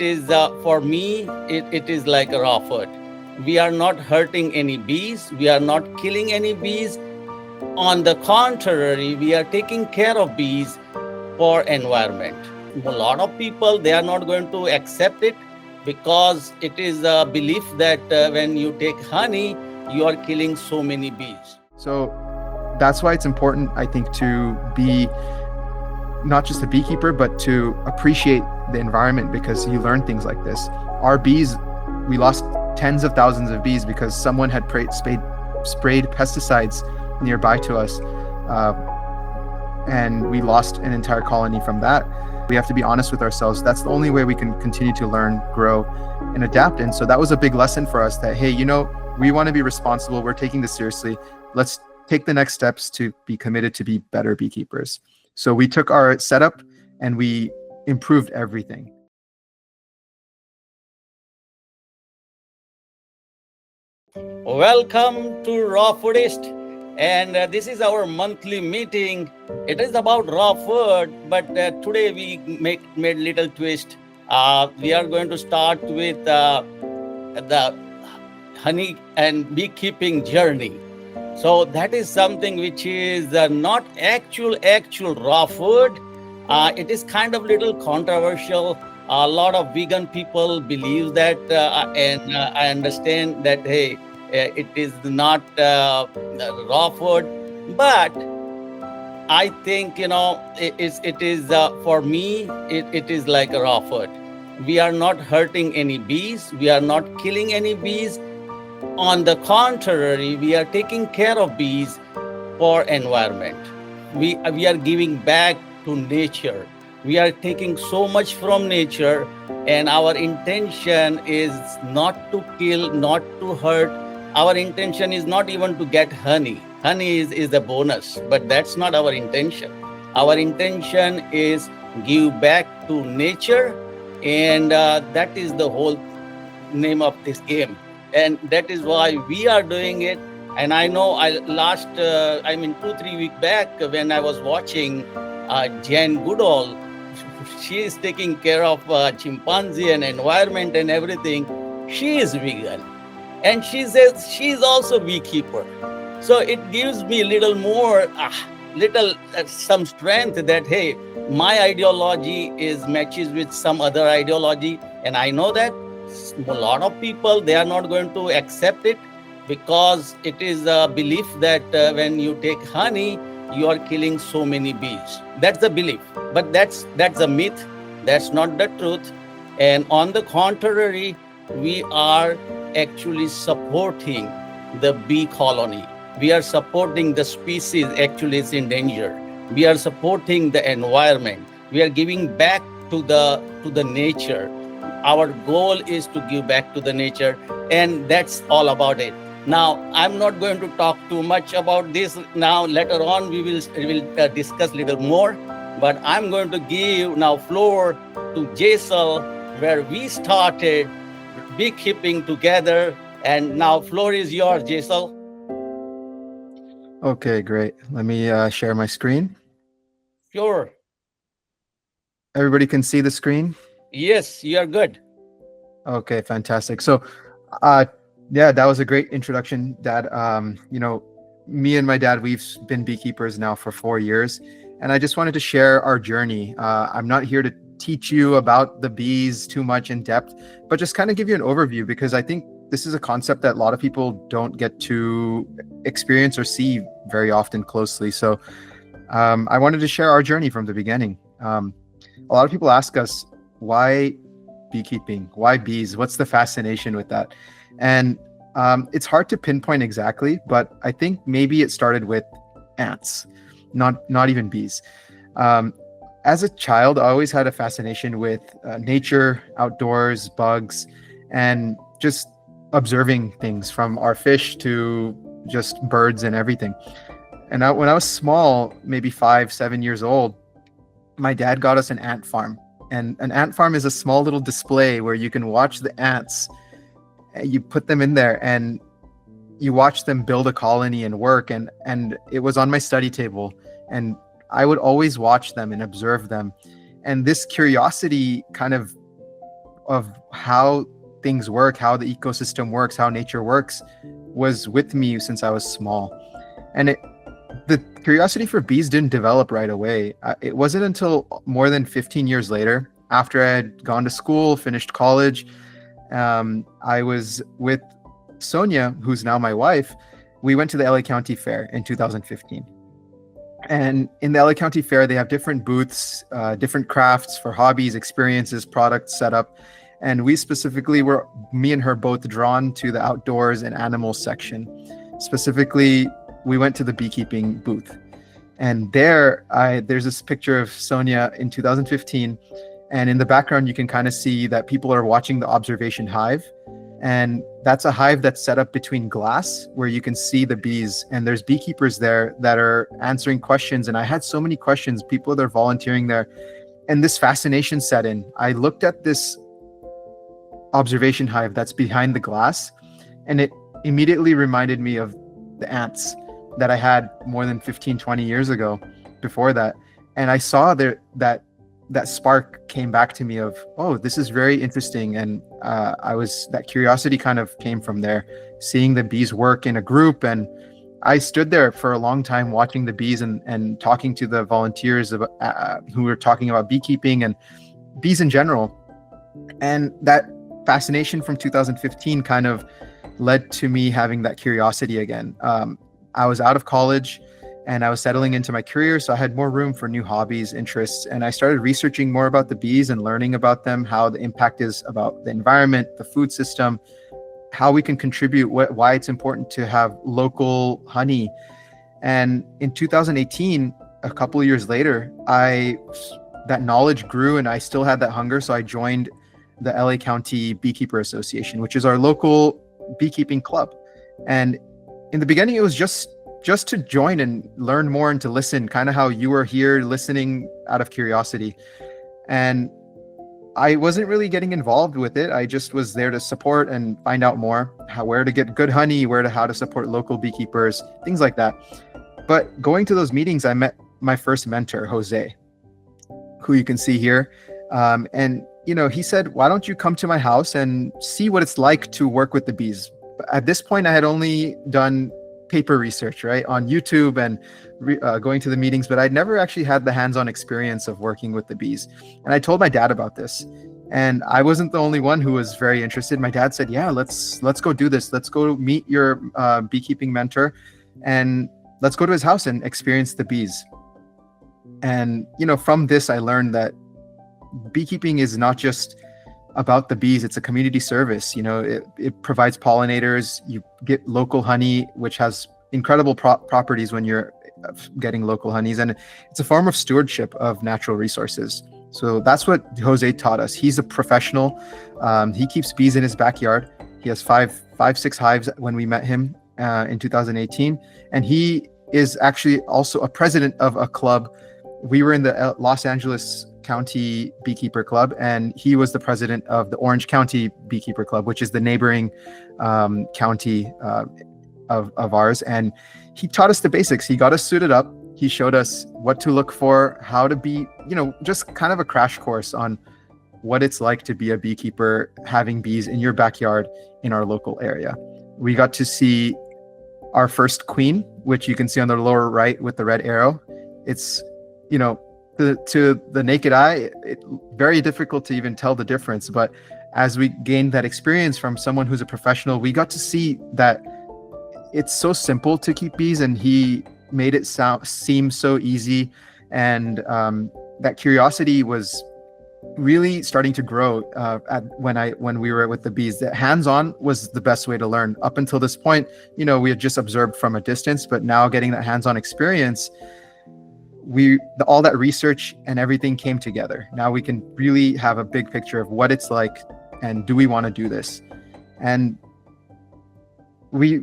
it is for me, it is like a raw food. We are not hurting any bees. We are not killing any bees. On the contrary, we are taking care of bees for environment. A lot of people, they are not going to accept it because it is a belief that when you take honey, you are killing so many bees. So that's why it's important, I think, to be not just a beekeeper, but to appreciate the environment, because you learn things like this. Our bees, we lost tens of thousands of bees because someone had sprayed pesticides nearby to us, and we lost an entire colony from that. We have to be honest with ourselves. That's the only way we can continue to learn, grow, and adapt. And so that was a big lesson for us that, hey, we want to be responsible. We're taking this seriously. Let's take the next steps to be committed to be better beekeepers. So we took our setup and we improved everything. Welcome to Raw Foodist, and this is our monthly meeting. It is about raw food, but today we made little twist. We are going to start with the honey and beekeeping journey. So that is something which is not actual raw food. It is kind of little controversial. A lot of vegan people believe that, and I understand that, hey, it is not raw food, but I think, it is for me, it is like a raw food. We are not hurting any bees. We are not killing any bees. On the contrary, we are taking care of bees for environment. We are giving back to nature. We are taking so much from nature, and our intention is not to kill, not to hurt. Our intention is not even to get honey. Honey is a bonus, but that's not our intention. Our intention is give back to nature, and that is the whole name of this game. And that is why we are doing it. And I know 2-3 weeks back, when I was watching Jane Goodall, she is taking care of chimpanzee and environment and everything. She is vegan. And she says she is also beekeeper. So it gives me a little more, some strength that, hey, my ideology matches with some other ideology. And I know that a lot of people, they are not going to accept it because it is a belief that when you take honey, you are killing so many bees. That's the belief. But that's a myth. That's not the truth. And on the contrary, we are actually supporting the bee colony. We are supporting the species actually is in danger. We are supporting the environment. We are giving back to the nature. Our goal is to give back to the nature, and that's all about it. Now, I'm not going to talk too much about this now. Later on, we will discuss a little more, but I'm going to give now floor to Jesal, where we started beekeeping together, and now floor is yours, Jesal. Okay, great. Let me share my screen. Sure. Everybody can see the screen? Yes, you are good. Okay, fantastic. So, yeah, that was a great introduction, Dad. Me and my dad, we've been beekeepers now for 4 years, and I just wanted to share our journey. I'm not here to teach you about the bees too much in depth, but just kind of give you an overview, because I think this is a concept that a lot of people don't get to experience or see very often closely. So I wanted to share our journey from the beginning. A lot of people ask us, why beekeeping? Why bees? What's the fascination with that? And it's hard to pinpoint exactly, but I think maybe it started with ants, not even bees. As a child, I always had a fascination with nature, outdoors, bugs, and just observing things, from our fish to just birds and everything. And when I was small, maybe 5-7 years old, my dad got us an ant farm. And an ant farm is a small little display where you can watch the ants. You put them in there and you watch them build a colony and work. And it was on my study table. And I would always watch them and observe them. And this curiosity kind of of how things work, how the ecosystem works, how nature works, was with me since I was small. And the curiosity for bees didn't develop right away. It wasn't until more than 15 years later, after I had gone to school, finished college, I was with Sonia, who's now my wife. We went to the LA County Fair in 2015. And in the LA County Fair, they have different booths, different crafts for hobbies, experiences, products set up. And we specifically were, me and her both, drawn to the outdoors and animals section. Specifically, we went to the beekeeping booth. And there's this picture of Sonia in 2015. And in the background, you can kind of see that people are watching the observation hive. And that's a hive that's set up between glass where you can see the bees. And there's beekeepers there that are answering questions. And I had so many questions, people that are volunteering there. And this fascination set in. I looked at this observation hive that's behind the glass, and it immediately reminded me of the ants that I had more than 15, 20 years ago before that. And I saw there that spark came back to me of, oh, this is very interesting. And that curiosity kind of came from there, seeing the bees work in a group. And I stood there for a long time watching the bees and talking to the volunteers who were talking about beekeeping and bees in general. And that fascination from 2015 kind of led to me having that curiosity again. I was out of college and I was settling into my career, so I had more room for new hobbies, interests, and I started researching more about the bees and learning about them, how the impact is about the environment, the food system, how we can contribute, why it's important to have local honey. And in 2018, a couple of years later, that knowledge grew and I still had that hunger, so I joined the LA County Beekeeper Association, which is our local beekeeping club. And in the beginning, it was just to join and learn more and to listen, kind of how you were here listening out of curiosity. And I wasn't really getting involved with it. I just was there to support and find out more, where to get good honey, how to support local beekeepers, things like that. But going to those meetings, I met my first mentor, Jose, who you can see here. And he said, why don't you come to my house and see what it's like to work with the bees? At this point, I had only done paper research, right, on YouTube and going to the meetings, but I'd never actually had the hands-on experience of working with the bees. And I told my dad about this, and I wasn't the only one who was very interested. My dad said, yeah, let's go do this. Let's go meet your beekeeping mentor, and let's go to his house and experience the bees. And from this, I learned that beekeeping is not just about the bees, it's a community service. It provides pollinators, you get local honey, which has incredible properties when you're getting local honeys, and it's a form of stewardship of natural resources. So that's what Jose taught us. He's a professional. He keeps bees in his backyard. He has six hives when we met him in 2018, and he is actually also a president of a club. We were in the Los Angeles County Beekeeper Club, and he was the president of the Orange County Beekeeper Club, which is the neighboring county of ours. And he taught us the basics. He got us suited up. He showed us what to look for, how to be, just kind of a crash course on what it's like to be a beekeeper, having bees in your backyard in our local area. We got to see our first queen, which you can see on the lower right with the red arrow. It's, to the naked eye, it's very difficult to even tell the difference. But as we gained that experience from someone who's a professional, we got to see that it's so simple to keep bees, and he made it seem so easy. And that curiosity was really starting to grow when we were with the bees. That hands-on was the best way to learn. Up until this point, we had just observed from a distance, but now getting that hands-on experience, all that research and everything came together. Now we can really have a big picture of what it's like, and do we want to do this? And we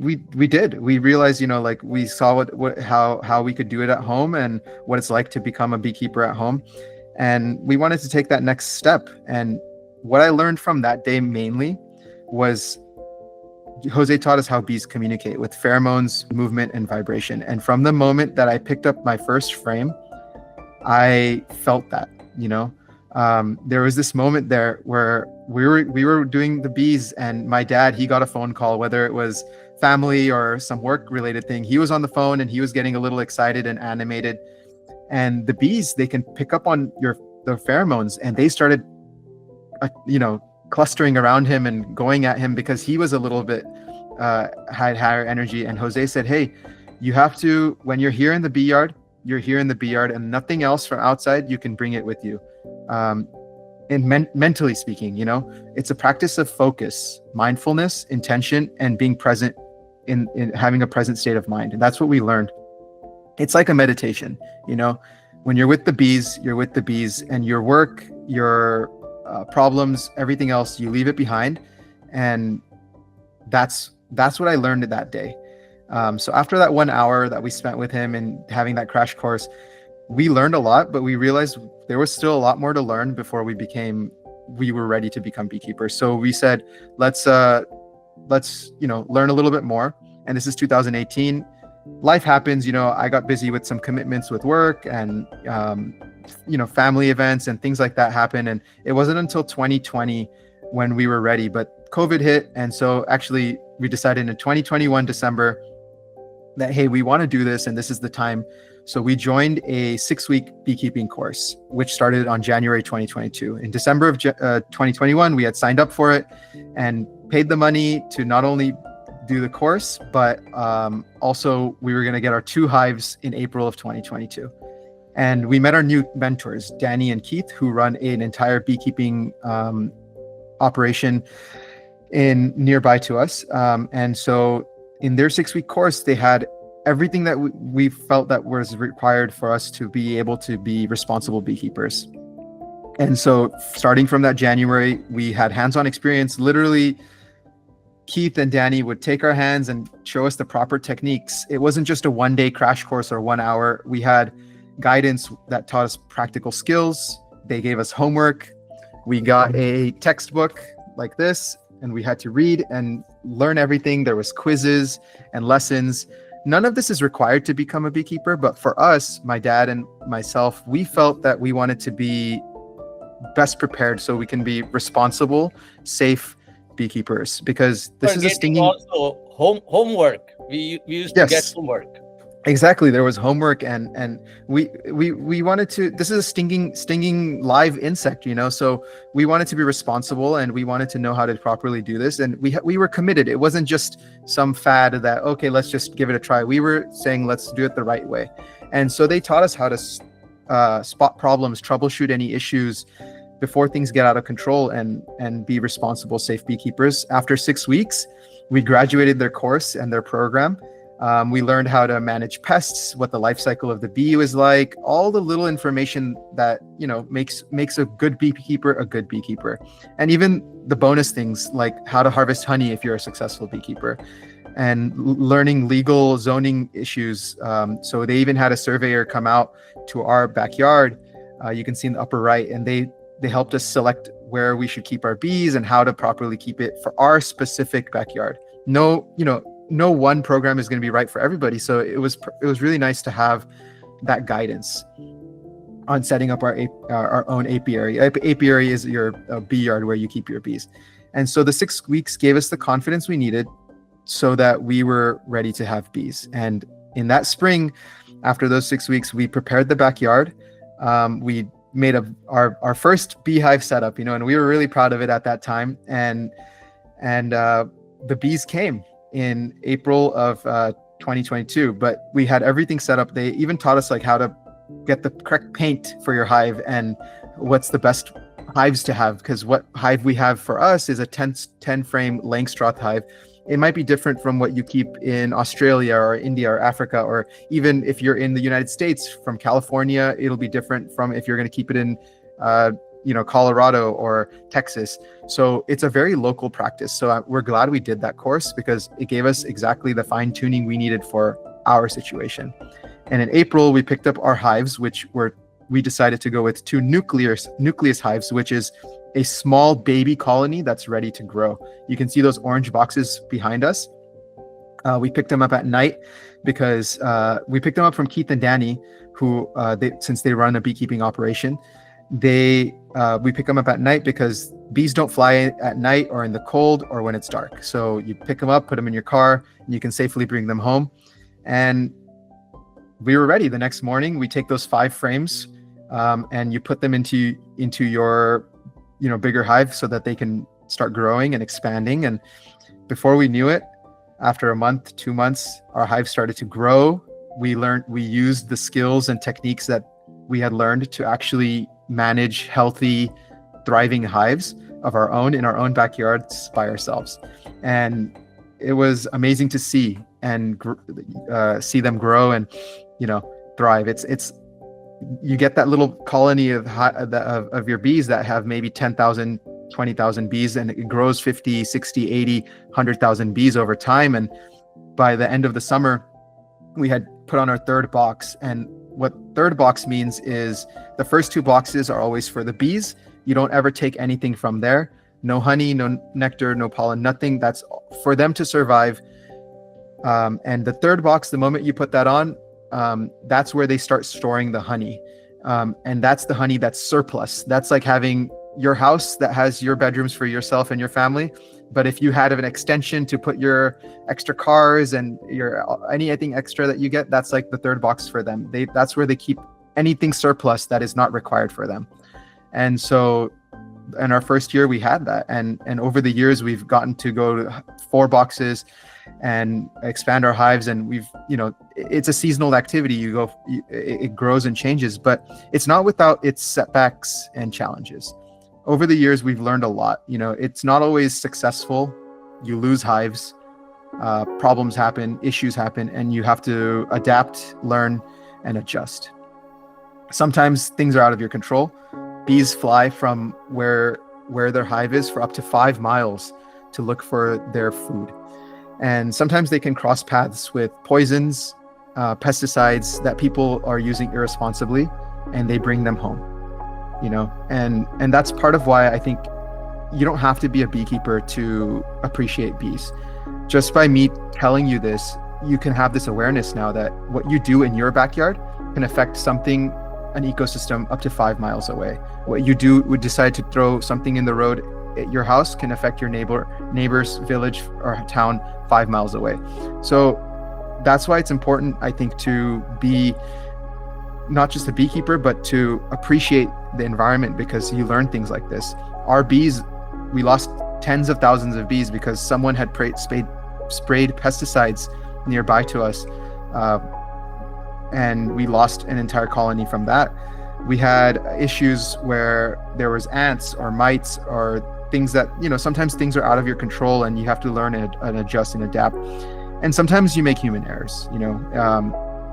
did. We realized, we saw how we could do it at home and what it's like to become a beekeeper at home. And we wanted to take that next step. And what I learned from that day mainly was Jose taught us how bees communicate with pheromones, movement, and vibration. And from the moment that I picked up my first frame, I felt that, there was this moment there where we were doing the bees, and my dad, he got a phone call, whether it was family or some work related thing. He was on the phone and he was getting a little excited and animated. And the bees, they can pick up on the pheromones, and they started clustering around him and going at him because he was a little bit had higher energy. And Jose said, hey, you have to, when you're here in the bee yard, you're here in the bee yard, and nothing else from outside, you can bring it with you. And mentally speaking, it's a practice of focus, mindfulness, intention, and being present in having a present state of mind. And that's what we learned. It's like a meditation, when you're with the bees, you're with the bees, and your work, your problems, everything else, you leave it behind. And that's what I learned that day. So after that 1 hour that we spent with him and having that crash course, we learned a lot, but we realized there was still a lot more to learn before we were ready to become beekeepers. So we said, let's learn a little bit more. And this is 2018. Life happens, I got busy with some commitments with work and, family events and things like that happen. And it wasn't until 2020 when we were ready, but COVID hit. And so actually we decided in 2021, December, that, hey, we want to do this and this is the time. So we joined a 6-week beekeeping course, which started on January 2022. In December of 2021, we had signed up for it and paid the money to not only do the course, but also we were going to get our 2 hives in April of 2022. And we met our new mentors, Danny and Keith, who run an entire beekeeping operation nearby to us. And so in their 6-week course, they had everything that we felt that was required for us to be able to be responsible beekeepers. And so starting from that January, we had hands-on experience. Literally, Keith and Danny would take our hands and show us the proper techniques. It wasn't just a 1-day crash course or 1 hour. We had guidance that taught us practical skills. They gave us homework. We got a textbook like this, and we had to read and learn everything. There was quizzes and lessons. None of this is required to become a beekeeper, but for us, my dad and myself, we felt that we wanted to be best prepared so we can be responsible, safe beekeepers, because this is a stinging. Also homework. We used to get homework. Exactly. There was homework, and we wanted to. This is a stinging live insect, So we wanted to be responsible, and we wanted to know how to properly do this. And we were committed. It wasn't just some fad that, okay, let's just give it a try. We were saying, let's do it the right way. And so they taught us how to spot problems, troubleshoot any issues before things get out of control, and be responsible, safe beekeepers. After 6 weeks, we graduated their course and their program. We learned how to manage pests, what the life cycle of the bee was like, all the little information that, makes a good beekeeper a good beekeeper. And even the bonus things like how to harvest honey if you're a successful beekeeper, and learning legal zoning issues. So they even had a surveyor come out to our backyard. You can see in the upper right, and they helped us select where we should keep our bees and how to properly keep it for our specific backyard. No one program is going to be right for everybody. So it was really nice to have that guidance on setting up our own apiary. Apiary is your bee yard where you keep your bees. And so the 6 weeks gave us the confidence we needed so that we were ready to have bees. And in that spring, after those 6 weeks, we prepared the backyard. We made our first beehive setup, and we were really proud of it at that time. And the bees came in April of 2022, but we had everything set up. They even taught us how to get the correct paint for your hive and what's the best hives to have, because what hive we have for us is a 10 frame Langstroth hive. It might be different from what you keep in Australia or India or Africa, or even if you're in the United States, from California, it'll be different from if you're going to keep it in Colorado or Texas. So it's a very local practice. So we're glad we did that course because it gave us exactly the fine tuning we needed for our situation. And in April, we picked up our hives, we decided to go with 2 nucleus hives, which is a small baby colony that's ready to grow. You can see those orange boxes behind us. We picked them up at night because we picked them up from Keith and Danny, who since they run a beekeeping operation, we pick them up at night because bees don't fly at night or in the cold or when it's dark. So you pick them up, put them in your car, and you can safely bring them home. And we were ready. The next morning, we take those 5 frames and you put them into your bigger hive so that they can start growing and expanding. And before we knew it, after a month, 2 months, our hive started to grow. We used the skills and techniques that we had learned to actually manage healthy, thriving hives of our own in our own backyards by ourselves. And it was amazing to see and see them grow and thrive. It's you get that little colony of your bees that have maybe 10,000, 20,000 bees, and it grows 50, 60, 80, 100,000 bees over time. And by the end of the summer, we had put on our 3rd box. And what 3rd box means is the first 2 boxes are always for the bees. You don't ever take anything from there. No honey, no nectar, no pollen, nothing. That's for them to survive. And the 3rd box, the moment you put that on, that's where they start storing the honey. And that's the honey that's surplus. That's like having your house that has your bedrooms for yourself and your family. But if you had an extension to put your extra cars and anything extra that you get, that's like the 3rd box for them. That's where they keep anything surplus that is not required for them. And so in our first year, we had that. And over the years, we've gotten to go to 4 boxes and expand our hives. And it's a seasonal activity. It grows and changes, but it's not without its setbacks and challenges. Over the years, we've learned a lot. It's not always successful. You lose hives, problems happen, issues happen, and you have to adapt, learn, and adjust. Sometimes things are out of your control. Bees fly from where their hive is for up to 5 miles to look for their food. And sometimes they can cross paths with poisons, pesticides that people are using irresponsibly, and they bring them home. And that's part of why I think you don't have to be a beekeeper to appreciate bees. Just by me telling you this, you can have this awareness now that what you do in your backyard can affect an ecosystem up to 5 miles away. What you do would decide to throw something in the road at your house can affect your neighbor's village or town 5 miles away. So that's why it's important, I think, to be not just a beekeeper, but to appreciate the environment, because you learn things like this. Our bees, we lost tens of thousands of bees because someone had sprayed pesticides nearby to us. And we lost an entire colony from that. We had issues where there was ants or mites or things that, sometimes things are out of your control and you have to learn and adjust and adapt. And sometimes you make human errors,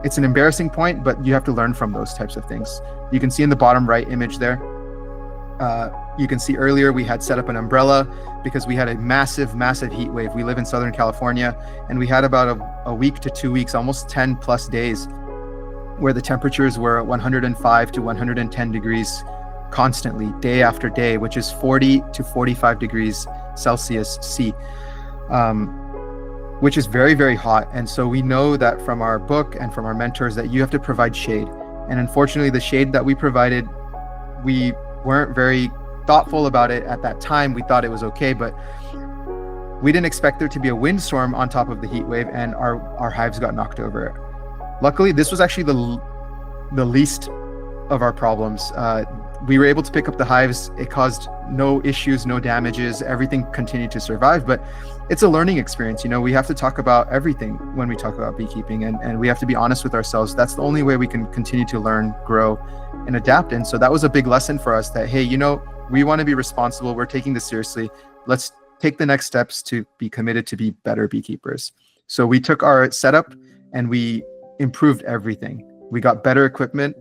it's an embarrassing point, but you have to learn from those types of things. You can see in the bottom right image there, you can see earlier we had set up an umbrella because we had a massive, massive heat wave. We live in Southern California, and we had about a week to 2 weeks, almost 10 plus days, where the temperatures were 105 to 110 degrees constantly, day after day, which is 40 to 45 degrees Celsius C, which is very, very hot. And so we know that from our book and from our mentors that you have to provide shade. And unfortunately, the shade that we provided, we weren't very thoughtful about it at that time. We thought it was okay, but we didn't expect there to be a windstorm on top of the heat wave, and our hives got knocked over. Luckily, this was actually the least of our problems. We were able to pick up the hives. It caused no issues, no damages. Everything continued to survive, but it's a learning experience. We have to talk about everything when we talk about beekeeping, and we have to be honest with ourselves. That's the only way we can continue to learn, grow, and adapt. And so that was a big lesson for us that, hey, we want to be responsible. We're taking this seriously. Let's take the next steps to be committed to be better beekeepers. So we took our setup and we improved everything. We got better equipment.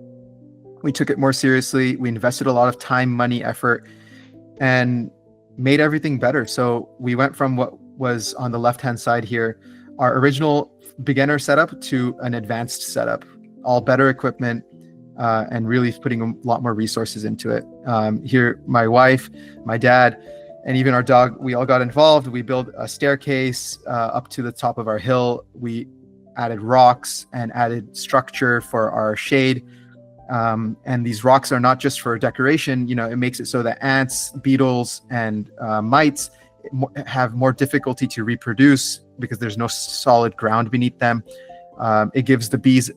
We took it more seriously. We invested a lot of time, money, effort, and made everything better. So we went from what was on the left-hand side here, our original beginner setup, to an advanced setup, all better equipment, and really putting a lot more resources into it. Here, my wife, my dad, and even our dog, we all got involved. We built a staircase up to the top of our hill. We added rocks and added structure for our shade. And these rocks are not just for decoration. It makes it so that ants, beetles, and mites have more difficulty to reproduce because there's no solid ground beneath them. It gives the bees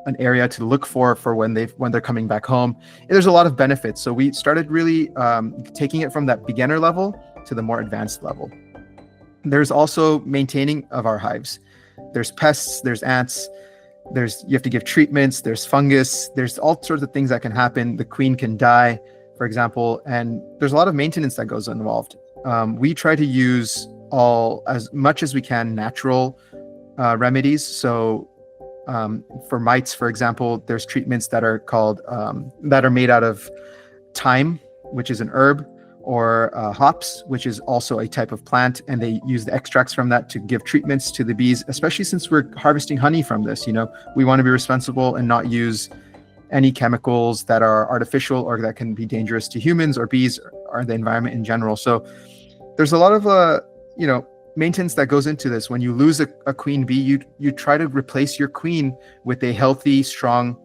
an area to look for when they're coming back home. There's a lot of benefits. So we started really taking it from that beginner level to the more advanced level. There's also maintaining of our hives. There's pests, there's ants, you have to give treatments, there's fungus, there's all sorts of things that can happen. The queen can die, for example, and there's a lot of maintenance that goes involved. We try to use as much as we can natural remedies. So for mites, for example, there's treatments that are called that are made out of thyme, which is an herb, or hops, which is also a type of plant, and they use the extracts from that to give treatments to the bees, especially since we're harvesting honey from this. We want to be responsible and not use any chemicals that are artificial or that can be dangerous to humans or bees or the environment in general. So there's a lot of maintenance that goes into this. When you lose a queen bee, you try to replace your queen with a healthy, strong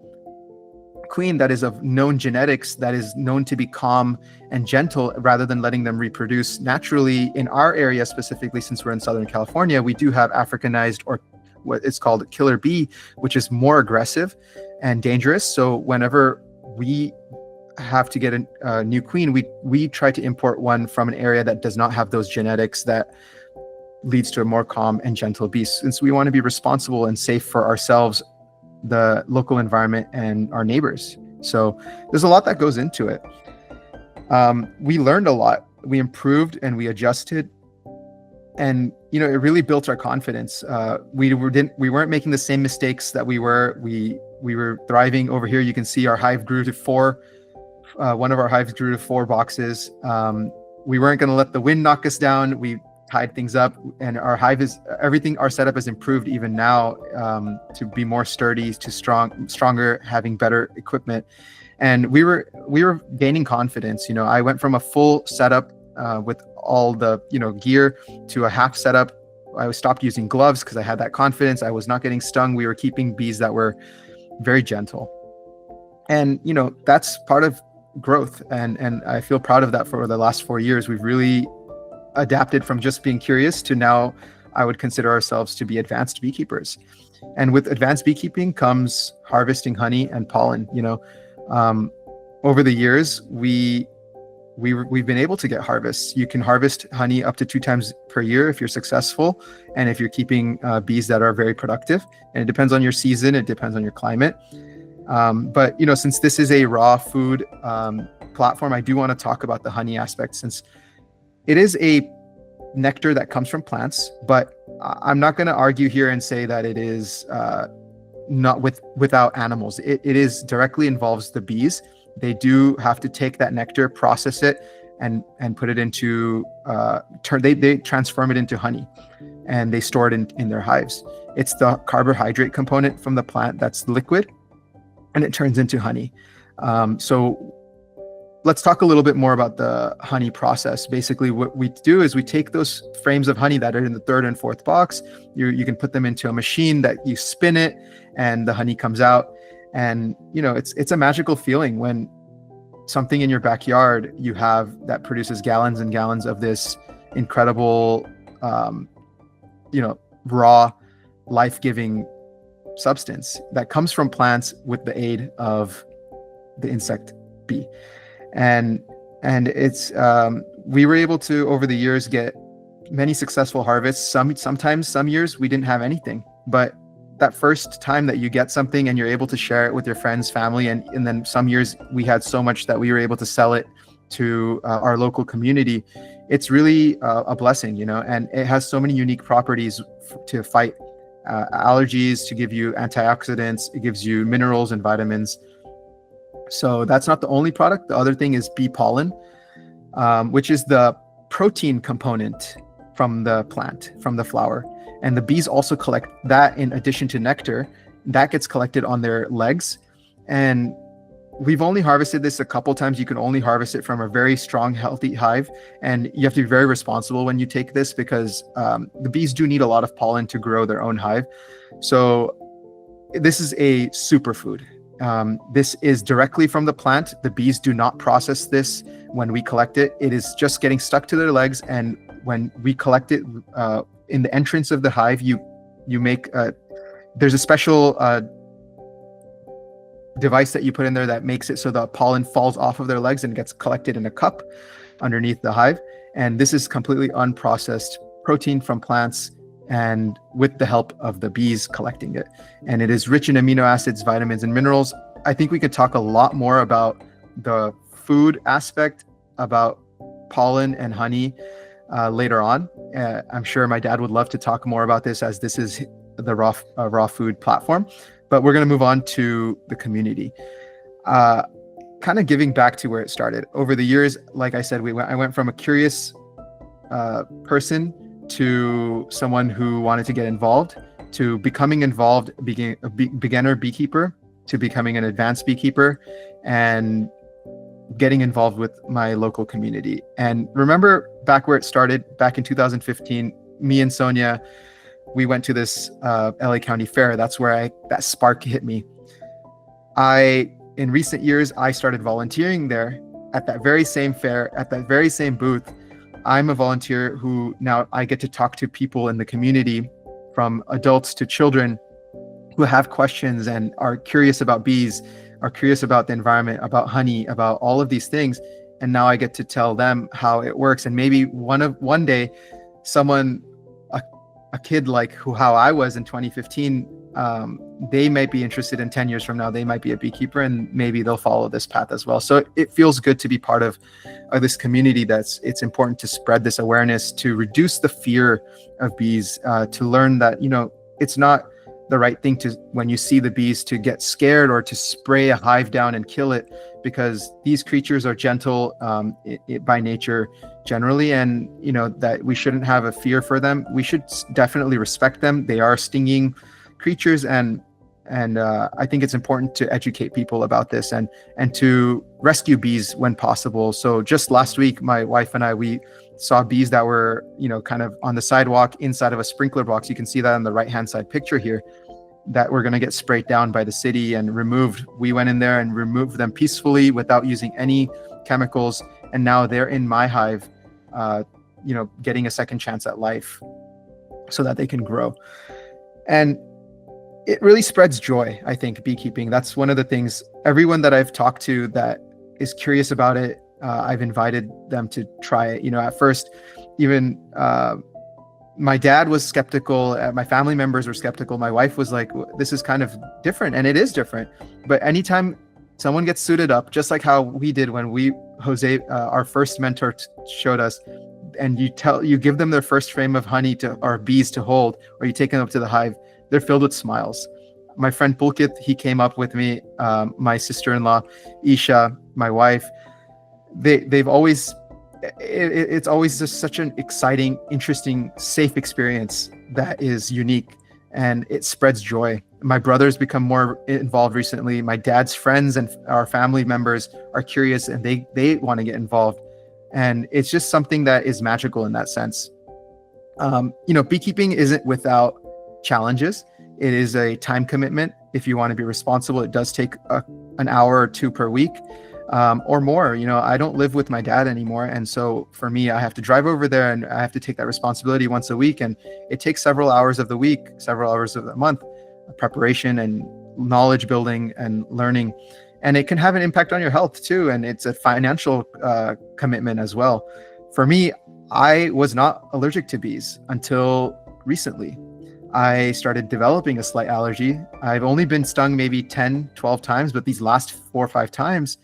queen that is of known genetics, that is known to be calm and gentle, rather than letting them reproduce naturally. In our area specifically, since we're in Southern California, we do have Africanized, or what is called killer bee, which is more aggressive and dangerous. So whenever we have to get a new queen, we try to import one from an area that does not have those genetics, that leads to a more calm and gentle bee, since we want to be responsible and safe for ourselves, the local environment, and our neighbors. So there's a lot that goes into it. We learned a lot. We improved and we adjusted, and it really built our confidence. We weren't making the same mistakes that we were. We were thriving. Over here you can see our hive grew to 4. One of our hives grew to 4 boxes. We weren't going to let the wind knock us down. We tied things up, and our setup has improved even now, to be more sturdy, to stronger, having better equipment. And we were gaining confidence. I went from a full setup with all the gear to a half setup. I stopped using gloves because I had that confidence. I was not getting stung. We were keeping bees that were very gentle, and that's part of growth, and I feel proud of that. For the last 4 years, we've really adapted from just being curious to now I would consider ourselves to be advanced beekeepers. And with advanced beekeeping comes harvesting honey and pollen. Over the years, we've been able to get harvests. You can harvest honey up to 2 times per year if you're successful, and if you're keeping bees that are very productive. And it depends on your season, it depends on your climate. But since this is a raw food platform, I do want to talk about the honey aspect, since it is a nectar that comes from plants. But I'm not going to argue here and say that it is not without animals. It is directly involves the bees. They do have to take that nectar, process it, and put it into they transform it into honey, and they store it in their hives. It's the carbohydrate component from the plant that's liquid, and it turns into honey. So let's talk a little bit more about the honey process. Basically, what we do is we take those frames of honey that are in the 3rd and 4th box. You can put them into a machine that you spin it, and the honey comes out. And it's a magical feeling when something in your backyard you have that produces gallons and gallons of this incredible, raw, life-giving substance that comes from plants with the aid of the insect bee. And it's we were able to, over the years, get many successful harvests. Sometimes some years we didn't have anything, but that first time that you get something and you're able to share it with your friends, family, and then some years we had so much that we were able to sell it to our local community. It's really a blessing, and it has so many unique properties to fight allergies, to give you antioxidants. It gives you minerals and vitamins. So that's not the only product. The other thing is bee pollen, which is the protein component from the plant, from the flower. And the bees also collect that in addition to nectar. That gets collected on their legs. And we've only harvested this a couple times. You can only harvest it from a very strong, healthy hive. And you have to be very responsible when you take this, because the bees do need a lot of pollen to grow their own hive. So this is a superfood. This is directly from the plant. The bees do not process this when we collect it. It is just getting stuck to their legs, and when we collect it in the entrance of the hive, you make there's a special device that you put in there that makes it so the pollen falls off of their legs and gets collected in a cup underneath the hive. And this is completely unprocessed protein from plants, and with the help of the bees collecting it. And it is rich in amino acids, vitamins, and minerals. I think we could talk a lot more about the food aspect, about pollen and honey later on. I'm sure my dad would love to talk more about this, as this is the raw food platform. But we're going to move on to the community. Kind of giving back to where it started. Over the years, like I said, I went from a curious person to someone who wanted to get involved, to becoming involved, being a beginner beekeeper, to becoming an advanced beekeeper, and getting involved with my local community. And remember back where it started, back in 2015, me and Sonia, we went to this LA County Fair. That's where that spark hit me. In recent years, I started volunteering there at that very same fair, at that very same booth. I'm a volunteer who now I get to talk to people in the community, from adults to children, who have questions and are curious about bees, are curious about the environment, about honey, about all of these things. And now I get to tell them how it works. And maybe one day, someone, a kid like how I was in 2015, they might be interested in 10 years from now. They might be a beekeeper, and maybe they'll follow this path as well. So it feels good to be part of this community. It's important to spread this awareness, to reduce the fear of bees, to learn that, it's not the right thing to, when you see the bees, to get scared or to spray a hive down and kill it, because these creatures are gentle by nature generally, and that we shouldn't have a fear for them. We should definitely respect them. They are stinging creatures, and I think it's important to educate people about this and to rescue bees when possible. So just last week, my wife and I, we saw bees that were kind of on the sidewalk inside of a sprinkler box. You can see that on the right hand side picture here, that were going to get sprayed down by the city and removed. We went in there and removed them peacefully without using any chemicals, and now they're in my hive, getting a second chance at life so that they can grow. And it really spreads joy, I think, beekeeping. That's one of the things. Everyone that I've talked to that is curious about it, I've invited them to try it. At first, even my dad was skeptical. My family members were skeptical. My wife was like, this is kind of different, and it is different. But anytime someone gets suited up, just like how we did when Jose, our first mentor, showed us, and you give them their first frame of honey or bees to hold, or you take them up to the hive, they're filled with smiles. My friend Pulkit, he came up with me, my sister-in-law, Isha, my wife, it's always just such an exciting, interesting, safe experience that is unique, and it spreads joy. My brother's become more involved recently. My dad's friends and our family members are curious, and they want to get involved. And it's just something that is magical in that sense. Beekeeping isn't without challenges. It is a time commitment. If you want to be responsible, it does take an hour or two per week, or more. I don't live with my dad anymore, and so for me, I have to drive over there, and I have to take that responsibility once a week, and it takes several hours of the week, several hours of the month, preparation and knowledge building and learning. And it can have an impact on your health too, and it's a financial commitment as well. For me, I was not allergic to bees until recently. I started developing a slight allergy. I've only been stung maybe 10, 12 times, but these last 4 or 5 times,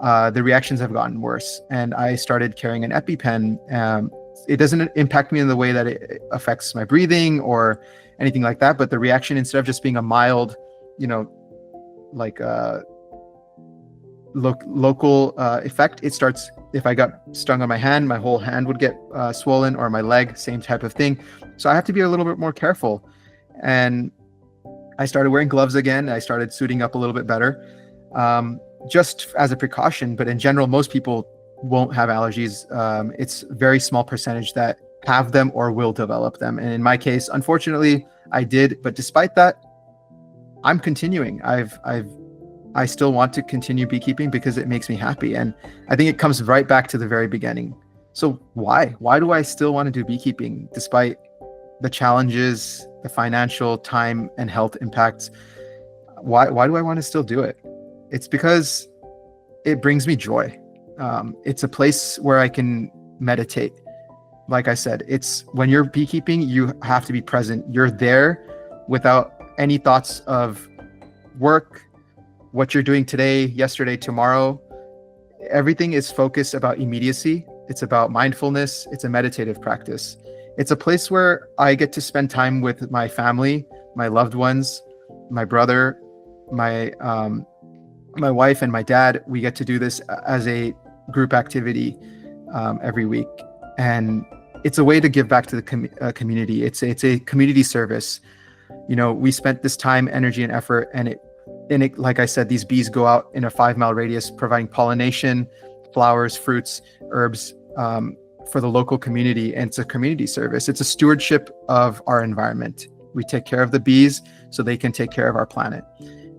the reactions have gotten worse. And I started carrying an EpiPen. It doesn't impact me in the way that it affects my breathing or anything like that, but the reaction, instead of just being a mild, local effect, it starts, if I got stung on my hand, my whole hand would get swollen, or my leg, same type of thing. So I have to be a little bit more careful. And I started wearing gloves again. I started suiting up a little bit better, just as a precaution. But in general, most people won't have allergies. It's a very small percentage that have them or will develop them. And in my case, unfortunately, I did. But despite that, I'm continuing. I've I still want to continue beekeeping because it makes me happy. And I think it comes right back to the very beginning. So why do I still want to do beekeeping despite the challenges, the financial, time, and health impacts? Why do I want to still do it? It's because it brings me joy. It's a place where I can meditate. Like I said, it's when you're beekeeping, you have to be present. You're there without any thoughts of work, what you're doing today, yesterday, tomorrow. Everything is focused about immediacy. It's about mindfulness. It's a meditative practice. It's a place where I get to spend time with my family, my loved ones, my brother, my wife and my dad. We get to do this as a group activity every week. And it's a way to give back to the community. It's a community service. You know, we spent this time, energy, and effort, and it, like I said, these bees go out in a 5-mile radius, providing pollination, flowers, fruits, herbs for the local community. And it's a community service. It's a stewardship of our environment. We take care of the bees so they can take care of our planet.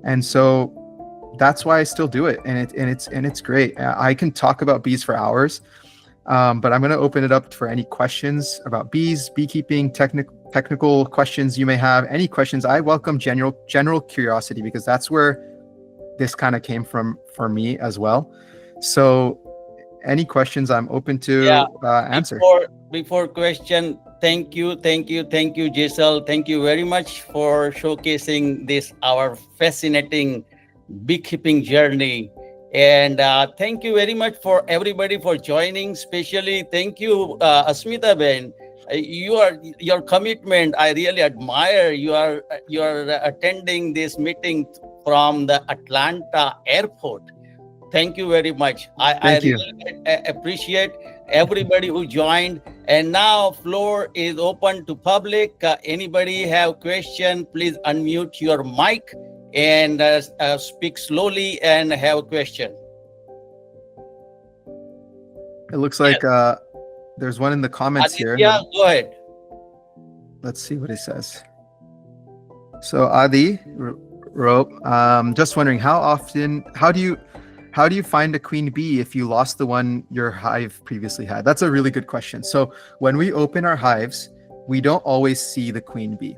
And so that's why I still do it. And it's great. I can talk about bees for hours, but I'm going to open it up for any questions about bees, beekeeping, technical questions you may have. Any questions? I welcome general curiosity, because that's where this kind of came from for me as well. So any questions I'm open to answer. Before question, thank you, Jesal. Thank you very much for showcasing this, our fascinating beekeeping journey. And thank you very much for everybody for joining. Especially thank you, Asmita Ben. Your commitment, I really admire. You are attending this meeting from the Atlanta airport. Thank you very much. I really appreciate everybody who joined. And now floor is open to public. Anybody have question, please unmute your mic and speak slowly and have a question. It looks like there's one in the comments here. Yeah, go ahead. Let's see what it says. So Adi wrote, just wondering, how do you find a queen bee if you lost the one your hive previously had? That's a really good question. So when we open our hives, we don't always see the queen bee,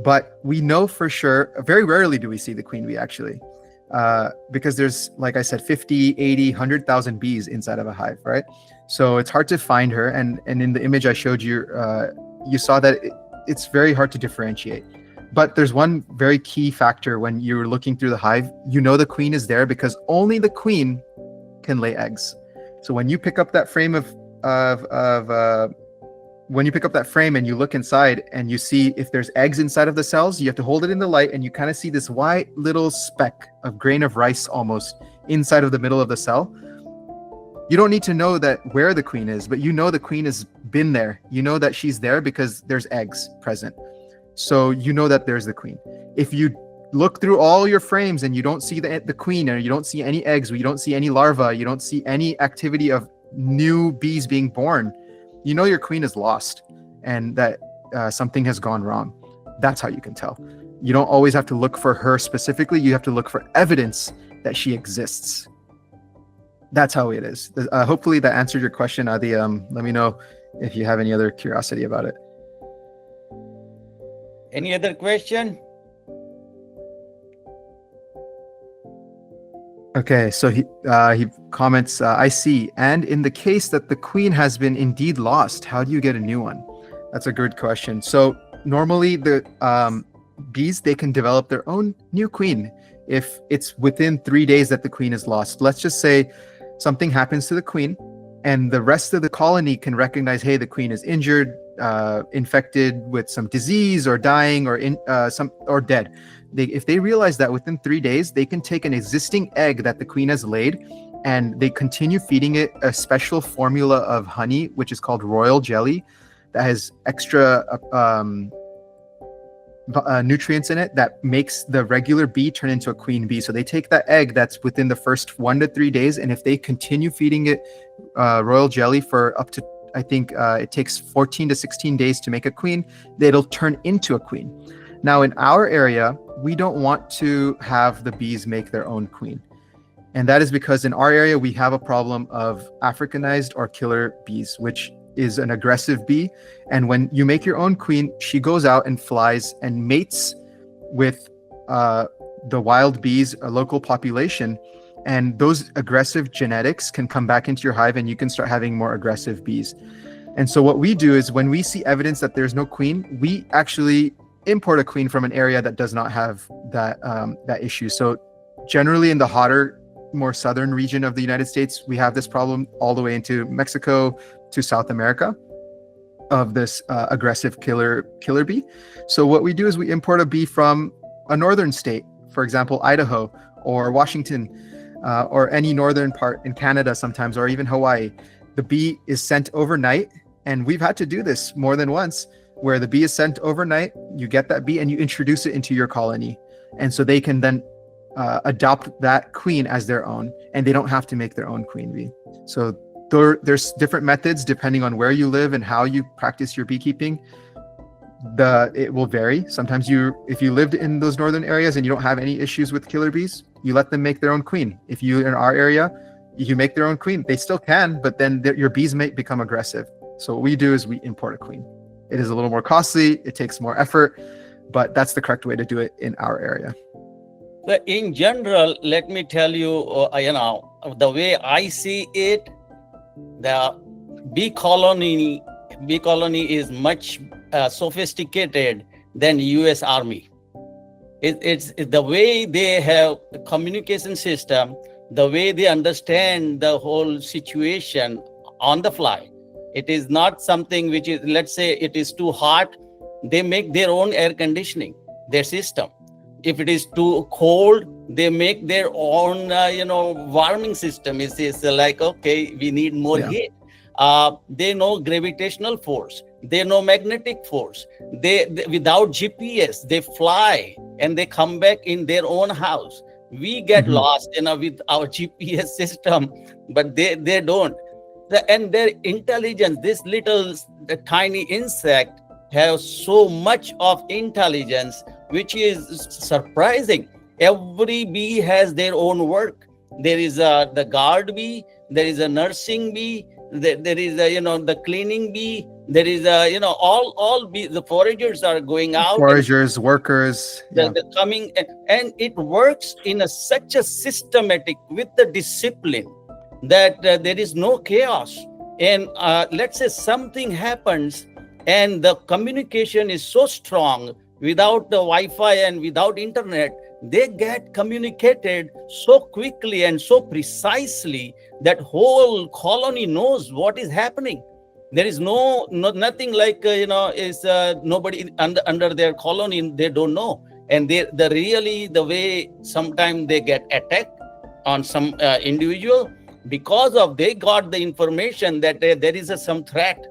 but we know for sure, very rarely do we see the queen bee actually, because there's, like I said, 50, 80, 100,000 bees inside of a hive, right? So it's hard to find her. And in the image I showed you, you saw that it's very hard to differentiate. But there's one very key factor when you're looking through the hive. You know the queen is there because only the queen can lay eggs. So when you pick up that frame when you pick up that frame and you look inside and you see if there's eggs inside of the cells, you have to hold it in the light and you kind of see this white little speck of grain of rice almost inside of the middle of the cell. You don't need to know that where the queen is, but you know the queen has been there. You know that she's there because there's eggs present. So you know that there's the queen. If you look through all your frames and you don't see the queen, or you don't see any eggs, or you don't see any larvae, you don't see any activity of new bees being born, you know your queen is lost and that something has gone wrong. That's how you can tell. You don't always have to look for her specifically. You have to look for evidence that she exists. That's how it is. Hopefully that answered your question, Adi. Let me know if you have any other curiosity about it. Any other question? Okay, so he comments, I see. And in the case that the queen has been indeed lost, how do you get a new one? That's a good question. So normally the bees, they can develop their own new queen if it's within 3 days that the queen is lost. Let's just say something happens to the queen and the rest of the colony can recognize, hey, the queen is injured, infected with some disease or dying or dead. If they realize that within 3 days, they can take an existing egg that the queen has laid and they continue feeding it a special formula of honey, which is called royal jelly, that has extra nutrients in it that makes the regular bee turn into a queen bee. So they take that egg that's within the first 1 to 3 days, and if they continue feeding it royal jelly for up to, I think it takes 14 to 16 days to make a queen, it'll turn into a queen. Now, in our area, we don't want to have the bees make their own queen. And that is because in our area, we have a problem of Africanized or killer bees, which is an aggressive bee. And when you make your own queen, she goes out and flies and mates with the wild bees, a local population. And those aggressive genetics can come back into your hive and you can start having more aggressive bees. And so what we do is when we see evidence that there's no queen, we actually import a queen from an area that does not have that issue. So generally in the hotter, more southern region of the United States, we have this problem all the way into Mexico to South America of this aggressive killer bee. So what we do is we import a bee from a northern state, for example, Idaho or Washington, or any northern part in Canada sometimes, or even Hawaii. The bee is sent overnight, and we've had to do this more than once, where the bee is sent overnight, you get that bee and you introduce it into your colony. And so they can then adopt that queen as their own, and they don't have to make their own queen bee. So there's different methods depending on where you live and how you practice your beekeeping. It will vary. Sometimes if you lived in those northern areas and you don't have any issues with killer bees, you let them make their own queen. If you in our area, you make their own queen. They still can, but then your bees may become aggressive. So what we do is we import a queen. It is a little more costly. It takes more effort, but that's the correct way to do it in our area. But in general, let me tell you, the way I see it, the bee colony is much sophisticated than U.S. Army. It's the way they have a communication system, the way they understand the whole situation on the fly. It is not something which is, let's say it is too hot, they make their own air conditioning, their system. If it is too cold, they make their own, warming system. It's like, okay, we need more heat. They know gravitational force. They know magnetic force. They without GPS, they fly and they come back in their own house. We get lost, with our GPS system, but they don't. And their intelligence, this little tiny insect has so much of intelligence, which is surprising. Every bee has their own work. There is the guard bee, there is a nursing bee, there is the cleaning bee, there is all bees. The foragers are going out. Foragers, workers. They're coming, and it works in such a systematic with the discipline that there is no chaos. And let's say something happens and the communication is so strong, without the Wi-Fi and without internet, they get communicated so quickly and so precisely that whole colony knows what is happening. There is nothing like is nobody under their colony, they don't know. And the way sometimes they get attacked on some individual, because of they got the information that there is some threat,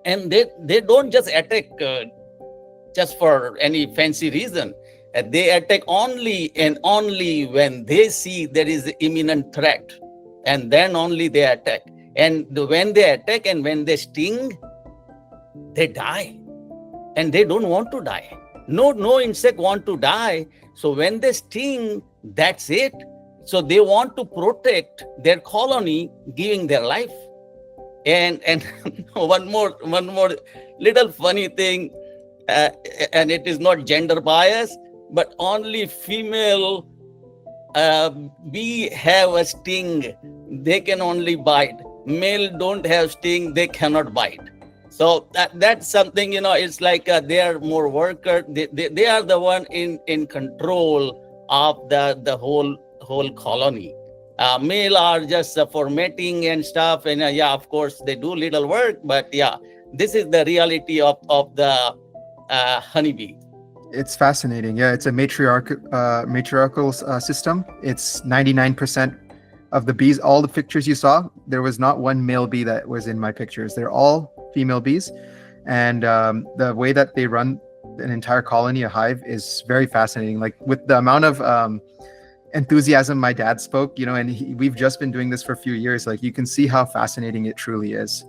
and they don't just attack just for any fancy reason. They attack only and only when they see there is imminent threat, and then only they attack. And when they attack and when they sting, they die, and they don't want to die. No insect want to die. So when they sting, that's it. So they want to protect their colony, giving their life. And one more little funny thing, and it is not gender bias, but only female bee have a sting. They can only bite. Male don't have sting. They cannot bite. So that's something, it's like they are more worker. They are the one in control of the whole colony. Male are just for mating and stuff, and of course they do little work, but this is the reality of the honeybee. It's fascinating. Yeah, it's a matriarchal system. It's 99% of the bees. All the pictures you saw, there was not one male bee that was in my pictures. They're all female bees, and the way that they run an entire colony, a hive, is very fascinating. Like with the amount of enthusiasm my dad spoke, and we've just been doing this for a few years. Like you can see how fascinating it truly is.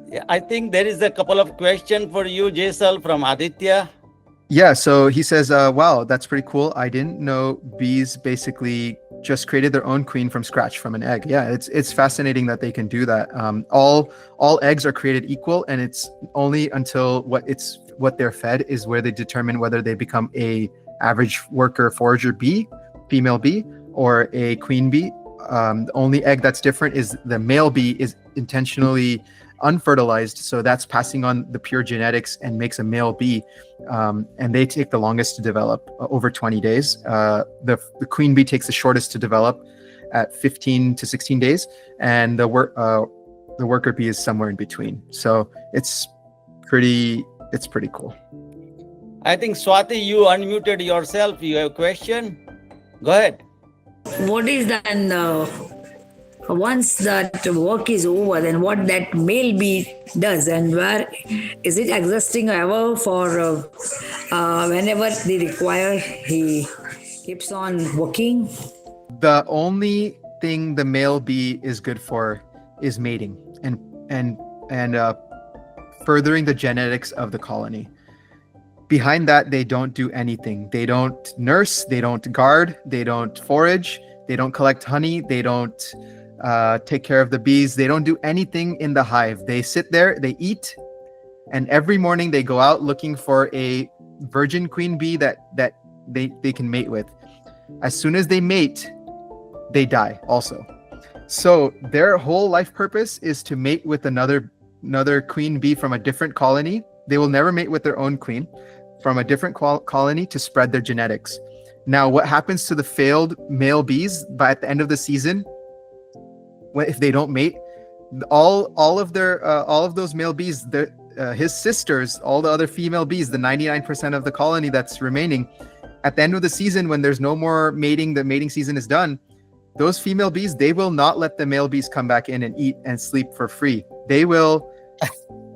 Yeah, I think there is a couple of questions for you, Jesal, from Aditya. Yeah, so he says, wow, that's pretty cool. I didn't know bees basically just created their own queen from scratch from an egg. Yeah, it's fascinating that they can do that. All eggs are created equal, and it's only until what they're fed is where they determine whether they become a average worker forager bee, female bee, or a queen bee. The only egg that's different is the male bee is intentionally unfertilized, so that's passing on the pure genetics and makes a male bee, and they take the longest to develop, over 20 days. The queen bee takes the shortest to develop at 15 to 16 days, and the worker bee is somewhere in between. So it's pretty cool. I think Swati, you unmuted yourself. You have a question? Go ahead. What is then once that work is over, then what that male bee does, and where is it existing ever for whenever they require, he keeps on working? The only thing the male bee is good for is mating and furthering the genetics of the colony. Behind that, they don't do anything. They don't nurse, they don't guard, they don't forage, they don't collect honey, they don't take care of the bees. They don't do anything in the hive. They sit there, they eat, and every morning they go out looking for a virgin queen bee that they can mate with. As soon as they mate, they die also. So their whole life purpose is to mate with another queen bee from a different colony. They will never mate with their own queen from a different colony to spread their genetics. Now, what happens to the failed male bees by at the end of the season, if they don't mate, all of those male bees, his sisters, all the other female bees, the 99% of the colony that's remaining, at the end of the season, when there's no more mating, the mating season is done, those female bees, they will not let the male bees come back in and eat and sleep for free. They will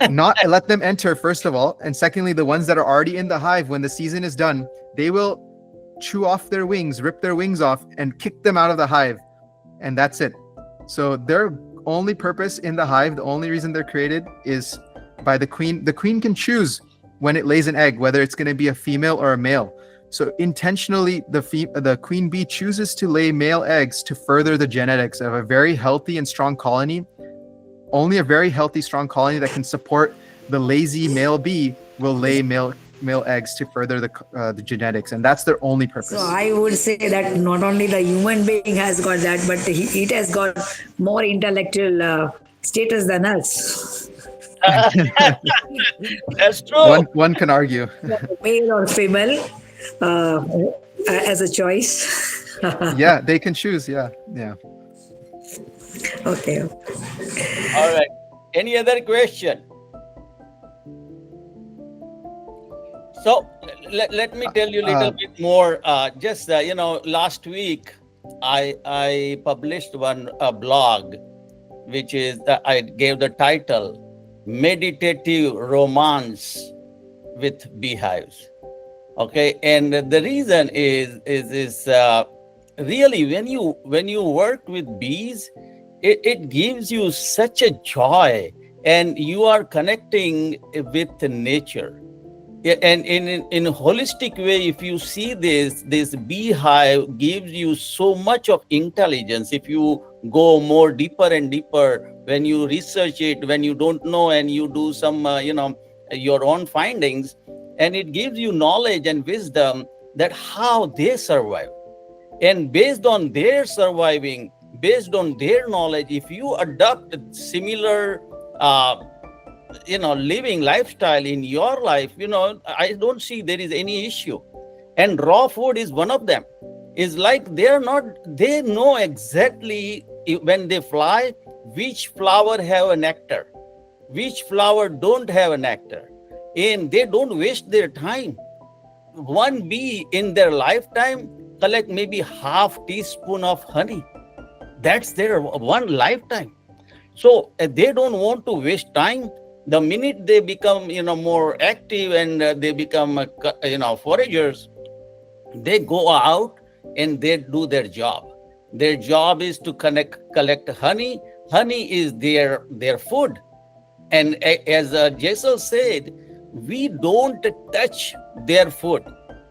not let them enter, first of all. And secondly, the ones that are already in the hive, when the season is done, they will chew off their wings, rip their wings off, and kick them out of the hive. And that's it. So their only purpose in the hive, the only reason they're created, is by the queen. The queen can choose when it lays an egg, whether it's going to be a female or a male. So intentionally, the queen bee chooses to lay male eggs to further the genetics of a very healthy and strong colony. Only a very healthy, strong colony that can support the lazy male bee will lay male eggs to further the genetics, and that's their only purpose. So I would say that not only the human being has got that, but it has got more intellectual status than us. That's true. One can argue. Male or female, as a choice. Yeah, they can choose. Yeah. Okay. All right. Any other question? So let me tell you a little bit more. Last week I published one blog, which is I gave the title "Meditative Romance with Beehives." Okay, and the reason is really when you work with bees, it gives you such a joy, and you are connecting with nature. Yeah, and in a holistic way, if you see this beehive gives you so much of intelligence. If you go more deeper and deeper, when you research it, when you don't know, and you do some your own findings, and it gives you knowledge and wisdom that how they survive. And based on their surviving, based on their knowledge, if you adopt similar living lifestyle in your life, I don't see there is any issue. And raw food is one of them. Is like they know exactly when they fly which flower have a nectar, which flower don't have a nectar, and they don't waste their time. One bee in their lifetime collect maybe half teaspoon of honey. That's their one lifetime. So they don't want to waste time. The minute they become more active and they become foragers, they go out and they do their job. Their job is to collect honey. Honey is their food. And as Jesal said, we don't touch their food.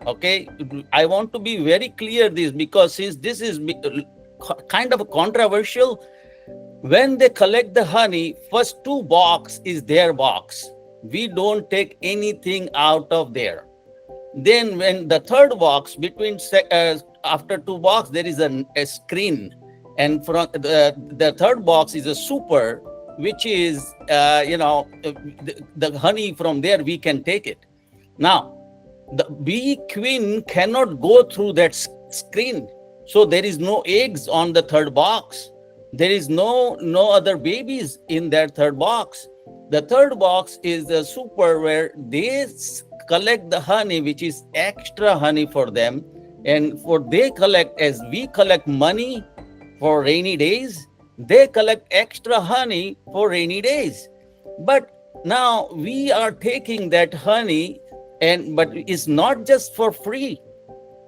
Okay, I want to be very clear this, because since this is kind of controversial, when they collect the honey, first two box is their box. We don't take anything out of there. Then when the third box, after two box, there is a screen, and from the third box is a super, which is the honey from there we can take it. Now the bee queen cannot go through that screen, so there is no eggs on the third box. There is no other babies in that third box. The third box is the super, where they collect the honey, which is extra honey for them. And for they collect, as we collect money for rainy days, they collect extra honey for rainy days. But now we are taking that honey, but it's not just for free.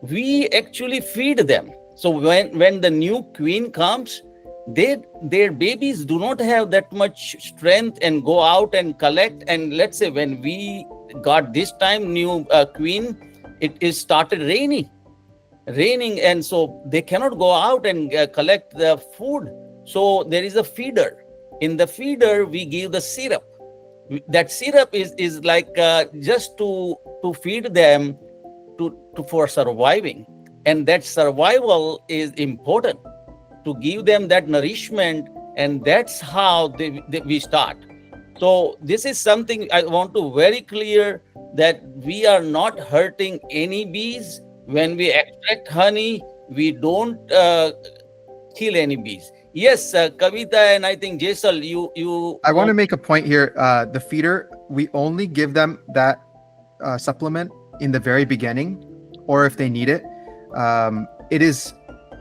We actually feed them. So when the new queen comes, their babies do not have that much strength and go out and collect. And let's say when we got this time new queen, it is started raining, and so they cannot go out and collect the food. So there is a feeder. In the feeder, we give the syrup. That syrup is like just to feed them for surviving, and that survival is important, to give them that nourishment, and that's how we start. So this is something I want to very clear, that we are not hurting any bees. When we extract honey, we don't kill any bees. Yes, Kavita, and I think Jesal, you. I want to make a point here. The feeder, we only give them that supplement in the very beginning, or if they need it. It is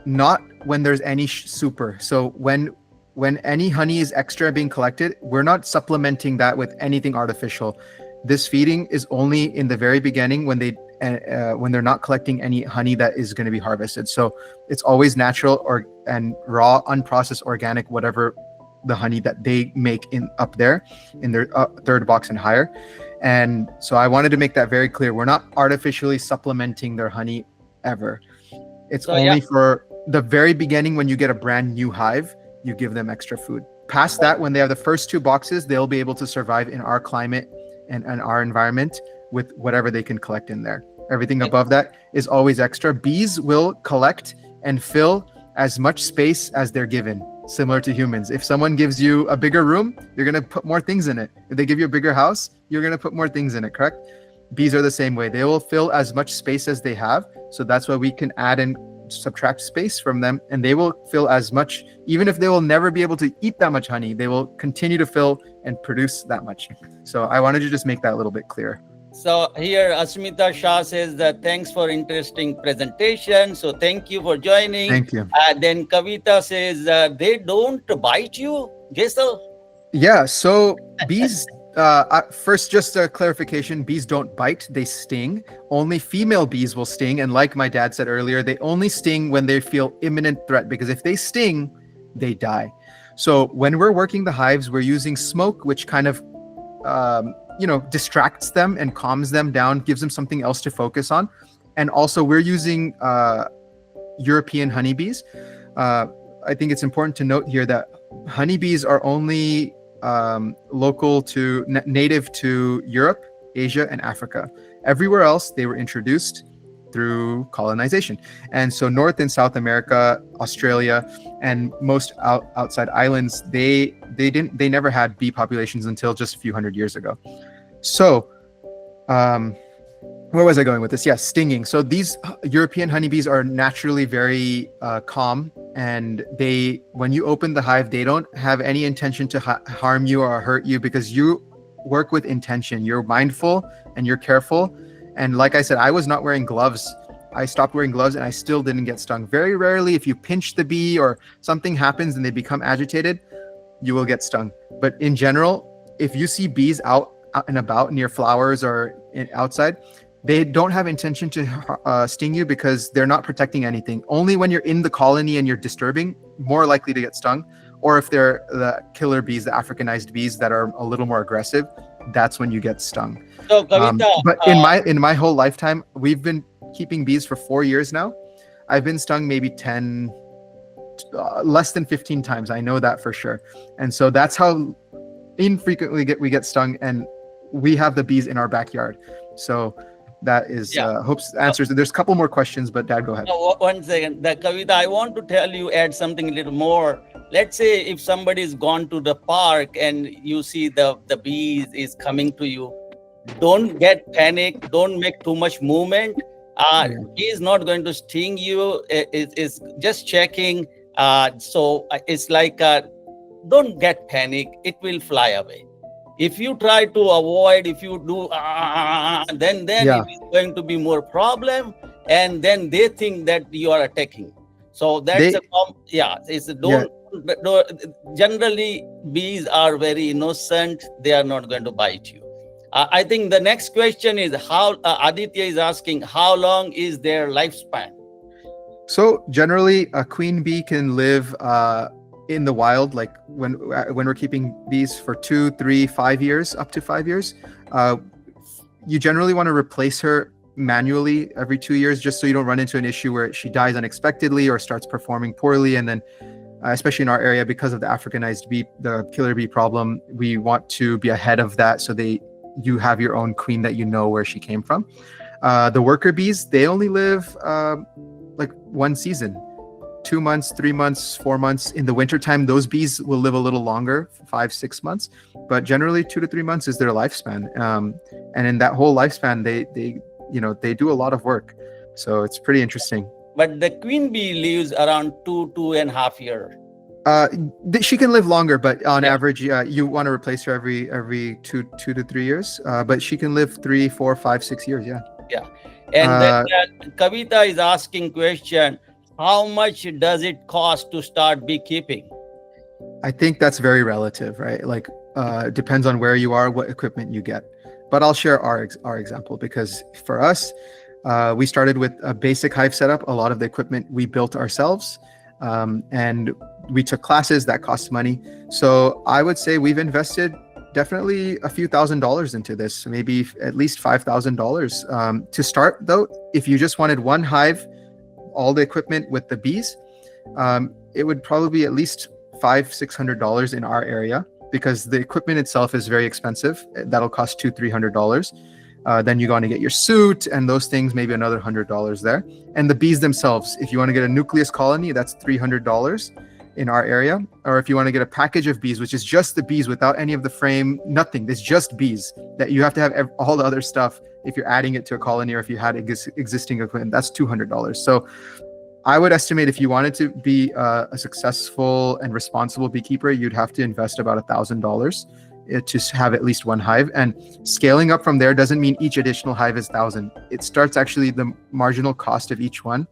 not when there's any super. So when any honey is extra being collected, we're not supplementing that with anything artificial. This feeding is only in the very beginning, when they're not collecting any honey that is going to be harvested. So it's always natural and raw, unprocessed, organic, whatever the honey that they make up there in their third box and higher. And so I wanted to make that very clear. We're not artificially supplementing their honey ever. It's only for the very beginning. When you get a brand new hive, you give them extra food. Past that, when they have the first two boxes, they'll be able to survive in our climate and our environment with whatever they can collect in there. Everything above that is always extra. Bees will collect and fill as much space as they're given, similar to humans. If someone gives you a bigger room, you're going to put more things in it. If they give you a bigger house, you're going to put more things in it, correct? Bees are the same way. They will fill as much space as they have. So that's why we can add and subtract space from them, and they will fill as much. Even if they will never be able to eat that much honey, they will continue to fill and produce that much. So I wanted to just make that a little bit clear. So here Asmita Shah says that thanks for interesting presentation. So thank you for joining. Thank you. Then Kavita says they don't bite you, Jesal? Yeah, so bees, first, just a clarification, bees don't bite, they sting. Only female bees will sting. And like my dad said earlier, they only sting when they feel imminent threat, because if they sting, they die. So when we're working the hives, we're using smoke, which kind of, distracts them and calms them down, gives them something else to focus on. And also we're using European honeybees. I think it's important to note here that honeybees are only native to Europe, Asia, and Africa. Everywhere else, they were introduced through colonization. And so North and South America, Australia, and most outside islands, they never had bee populations until just a few hundred years ago. So where was I going with this? Yes, stinging. So these European honeybees are naturally very calm, and when you open the hive, they don't have any intention to harm you or hurt you, because you work with intention. You're mindful and you're careful. And like I said, I was not wearing gloves. I stopped wearing gloves and I still didn't get stung. Very rarely, if you pinch the bee or something happens and they become agitated, you will get stung. But in general, if you see bees out and about near flowers or outside, they don't have intention to sting you, because they're not protecting anything. Only when you're in the colony and you're disturbing, more likely to get stung, or if they're the killer bees, the Africanized bees that are a little more aggressive, that's when you get stung. So, Kavita, But in my whole lifetime, we've been keeping bees for 4 years now. I've been stung maybe 10, less than 15 times. I know that for sure. And so that's how infrequently we get stung, and we have the bees in our backyard. So that is hopes answers. There's a couple more questions, but Dad, go ahead. One second, Kavita, I want to tell you, add something a little more. Let's say if somebody's gone to the park and you see the bees is coming to you, don't get panic. Don't make too much movement. He is not going to sting you. It's just checking. So it's like, don't get panic. It will fly away. If you try to avoid, if you do, then it is going to be more problem. And then they think that you are attacking. So that's generally bees are very innocent. They are not going to bite you. I think the next question is how Aditya is asking, how long is their lifespan? So generally, a queen bee can live in the wild, like when we're keeping bees for 2, 3, 5 years, up to 5 years. You generally want to replace her manually every 2 years, just so you don't run into an issue where she dies unexpectedly or starts performing poorly. And then, especially in our area, because of the Africanized bee, the killer bee problem, we want to be ahead of that, so you have your own queen that you know where she came from. The worker bees, they only live like one season, 2 months, 3 months, 4 months. In the wintertime, those bees will live a little longer, 5, 6 months, but generally 2 to 3 months is their lifespan. And in that whole lifespan, they do a lot of work. So it's pretty interesting. But the queen bee lives around 2.5 years. She can live longer, but on average, you want to replace her every 2 to 3 years. But she can live 3, 4, 5, 6 years. Yeah. And then Kavita is asking question, how much does it cost to start beekeeping? I think that's very relative, right? Like, depends on where you are, what equipment you get. But I'll share our example, because for us, we started with a basic hive setup. A lot of the equipment we built ourselves, and we took classes that cost money. So I would say we've invested definitely a few $1,000s into this, maybe at least $5,000. To start though, if you just wanted one hive, all the equipment with the bees, it would probably be at least $500-$600 in our area, because the equipment itself is very expensive. That'll cost $200-$300. Then you're going to get your suit and those things, maybe another $100 there. And the bees themselves, if you want to get a nucleus colony, that's $300 in our area. Or if you want to get a package of bees, which is just the bees without any of the frame, nothing, it's just bees, that you have to have all the other stuff. If you're adding it to a colony or if you had existing equipment, that's $200. So I would estimate if you wanted to be a successful and responsible beekeeper, you'd have to invest about $1,000 to have at least one hive. And scaling up from there doesn't mean each additional hive is 1,000. It starts actually, the marginal cost of each one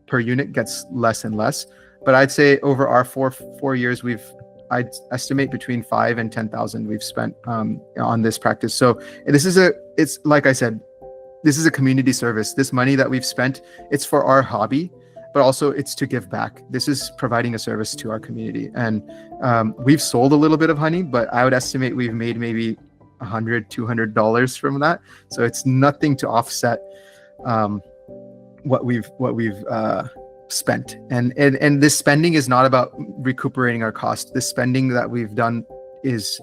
per unit gets less and less. But I'd say over our four years, I'd estimate between 5,000 and 10,000 we've spent on this practice. So it's like I said, this is a community service. This money that we've spent, it's for our hobby, but also it's to give back. This is providing a service to our community. And we've sold a little bit of honey, but I would estimate we've made maybe $100, $200 from that. So it's nothing to offset what we've spent. And this spending is not about recuperating our cost. This spending that we've done is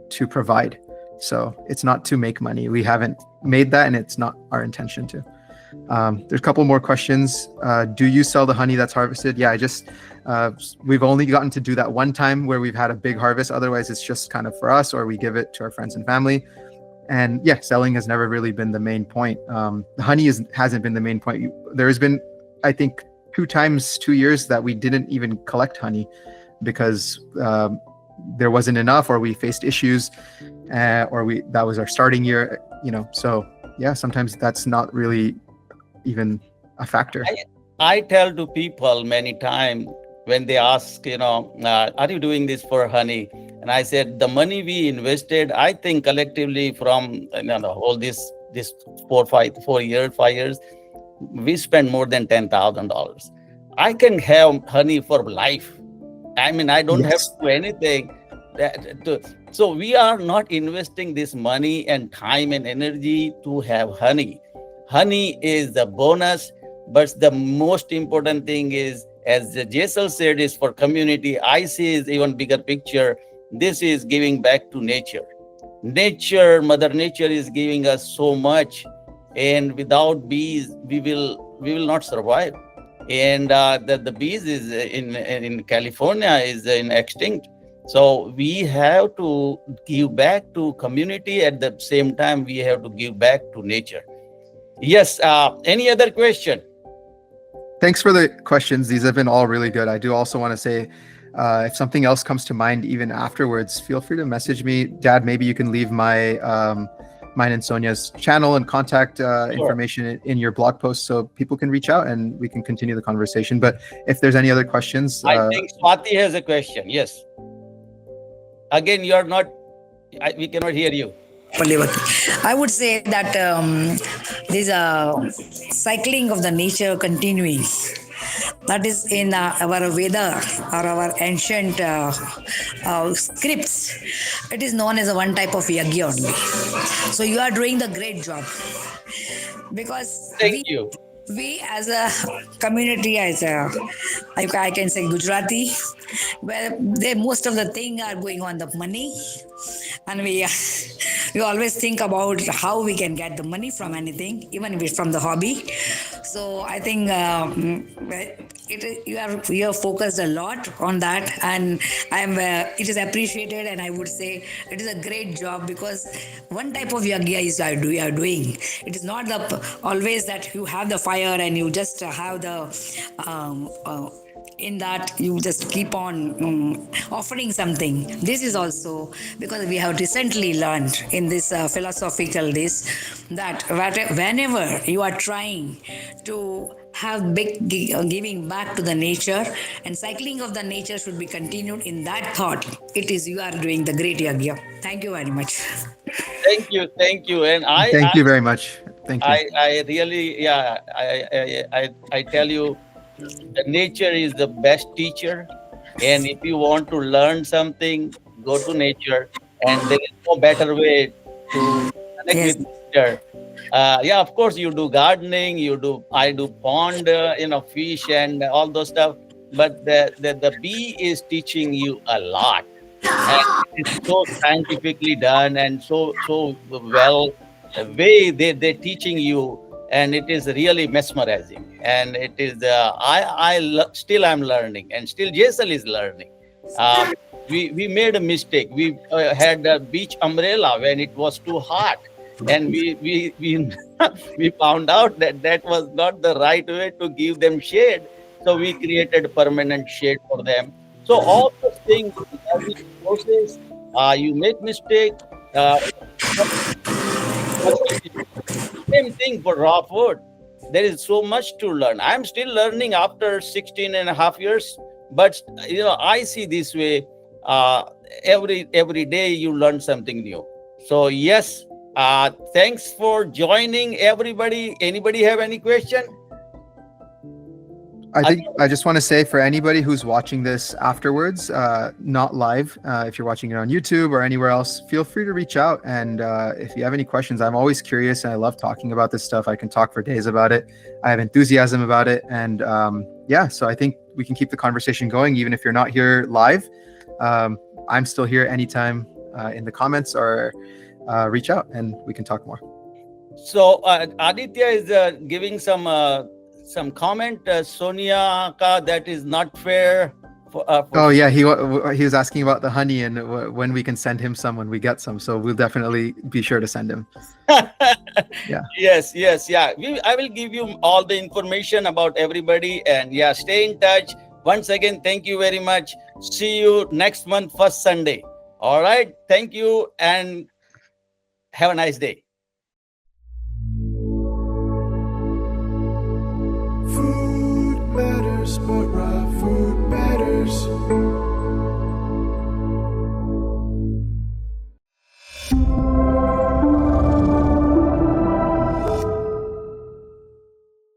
to provide. So it's not to make money. We haven't made that, and it's not our intention to. There's a couple more questions. Do you sell the honey that's harvested? Yeah, we've only gotten to do that one time where we've had a big harvest. Otherwise, it's just kind of for us, or we give it to our friends and family. And yeah, selling has never really been the main point. The honey hasn't been the main point. There has been, I think, 2 years that we didn't even collect honey because there wasn't enough, or we faced issues, or that was our starting year, so yeah, sometimes that's not really even a factor. I tell to people many times when they ask, are you doing this for honey? And I said, the money we invested, I think collectively from all this 4 years, 5 years, we spent more than $10,000. I can have honey for life. I mean, I don't have Yes. to do anything. So we are not investing this money and time and energy to have honey. Honey is the bonus, but the most important thing is, as Jesal said, is for community. I see is even bigger picture. This is giving back to nature. Mother Nature is giving us so much, and without bees, we will not survive. And the bees is in California is in extinct. So we have to give back to community. At the same time, we have to give back to nature. Yes. Any other question? Thanks for the questions. These have been all really good. I do also want to say, if something else comes to mind even afterwards, feel free to message me. Dad, maybe you can leave mine and Sonia's channel and contact information in your blog post so people can reach out and we can continue the conversation. But if there's any other questions. I think Swati has a question. Yes. Again, you're not, we cannot hear you. I would say that this cycling of the nature continuing. That is in our Veda or our ancient scripts. It is known as a one type of yagya only. So you are doing the great job because Thank you. we as a community, I can say Gujarati, where most of the thing are going on the money, and we always think about how we can get the money from anything, even if it's from the hobby. So I think you are focused a lot on that, and it is appreciated, and I would say it is a great job because one type of yagya is you are doing. It is not always that you have the fire and you just have the in that you just keep on offering something. This is also because we have recently learned in this philosophical this that whenever you are trying to have big giving back to the nature, and cycling of the nature should be continued in that thought, it is you are doing the great yagya. Thank you very much. Thank you. And thank you very much. Thank you. I really, yeah, I tell you, the nature is the best teacher. And if you want to learn something, go to nature. And there is no better way to connect Yes. with nature. Yeah, of course, you do gardening, I do pond, fish and all those stuff. But the bee is teaching you a lot. And it's so scientifically done and so well, the way they're teaching you, and it is really mesmerizing. And it is still I'm learning, and still Jesal is learning. We made a mistake. We had a beach umbrella when it was too hot, and we we found out that was not the right way to give them shade. So we created permanent shade for them. So all those things, every process, you make mistake. Same thing for raw food. There is so much to learn. I'm still learning after 16 and a half years, but I see this way. Every day you learn something new. So yes, thanks for joining, everybody. Anybody have any question? I just want to say for anybody who's watching this afterwards, not live, if you're watching it on YouTube or anywhere else, feel free to reach out. And if you have any questions, I'm always curious and I love talking about this stuff. I can talk for days about it. I have enthusiasm about it. And so I think we can keep the conversation going, even if you're not here live. I'm still here anytime in the comments or reach out and we can talk more. So Aditya is giving some comment, Sonia ka, that is not fair. Oh yeah, he was asking about the honey and when we can send him some when we get some. So we'll definitely be sure to send him. Yeah. Yes, yeah. I will give you all the information about everybody, and yeah, stay in touch. Once again, thank you very much. See you next month, first Sunday. All right. Thank you and have a nice day.